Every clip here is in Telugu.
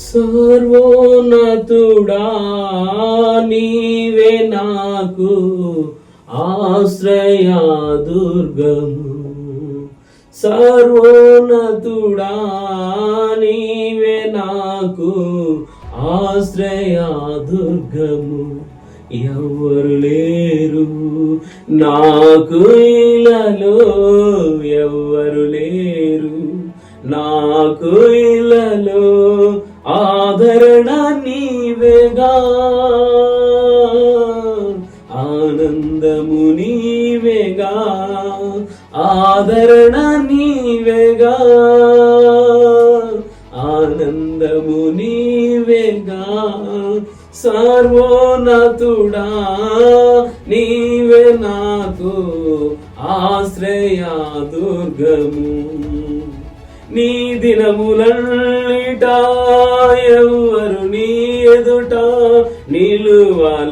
సర్వోన్నతుడా నీవే నాకు ఆశ్రయదుర్గము. సర్వోన్నతుడా నీవే నాకు ఆశ్రయదుర్గము. ఎవ్వరు లేరు నాకు ఇలలో, ఎవ్వరు లేరు నాకు ఇలలో, ఆదరణ నీవేగా, ఆనందము నీవేగా, ఆదరణ నీవేగా, ఆనందము నీవేగా. సర్వోన్నతుడా నీవే నాకు ఆశ్రయదుర్గము. నీ దినములన్నిట ఎవ్వరు నీ ఎదుట నిలువలేరని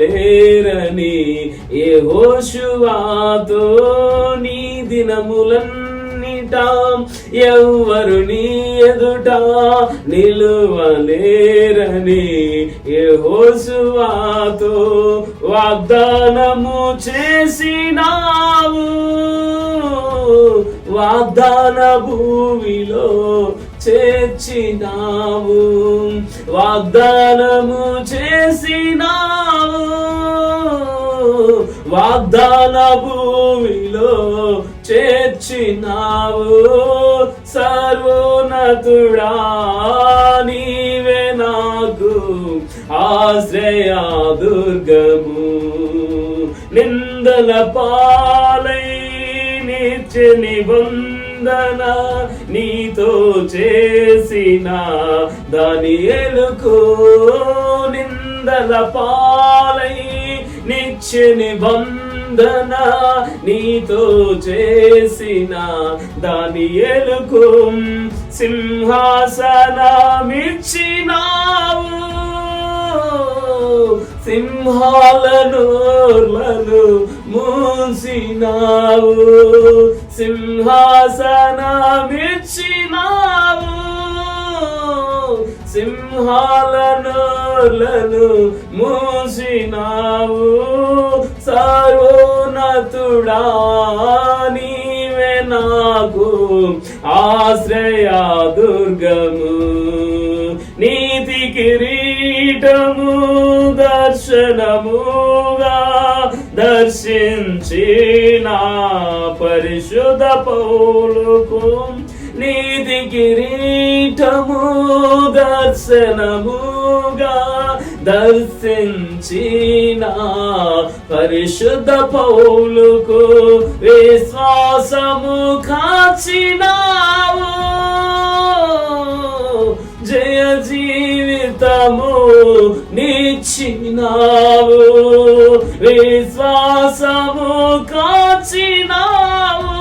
యెహోషువతో, నీ దినములన్నిట ఎవ్వరు నీ ఎదుట నిలువలేరని యెహోషువతో వాగ్దానము చేసినావు. వాగ్దాన భూమిలో చేర్చినావు, వాగ్దానము చేసినావు, వాగ్దాన భూమిలో చేర్చినావు. సర్వోన్నతుడా నీవే నాకు ఆశ్రయదుర్గము. నిందల పాలై నిత్య నిబంధన నీతో చేసిన దానియేలుకు, నిందల పాలై నిత్య నిబంధన నీతో చేసిన దానియేలుకు సింహాసనమిచ్చినావు. సింహాలను మూసినావు, సింహాసనమిచ్చినావు, సింహాలను మూసినావు. సర్వోన్నతుడా నీవే నాకు ఆశ్రయదుర్గము. నీతి కిరీటము దర్శనముగా దర్శించిన పరిశుద్ధ పౌలుకు, నీతి కిరీటము దర్శనముగా దర్శించిన పరిశుద్ధ పౌలుకు విశ్వాసము కాచినావు. జయ జీవితము నిచ్చినావు, విశ్వాసము కాచినావు.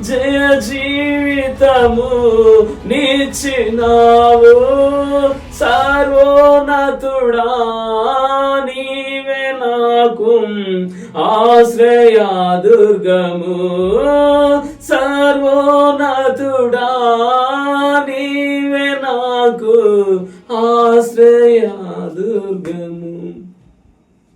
జయ జీవితము నిచ్చినావు. సర్వోన్నతుడా నీవే నాకు ఆశ్రయదుర్గము.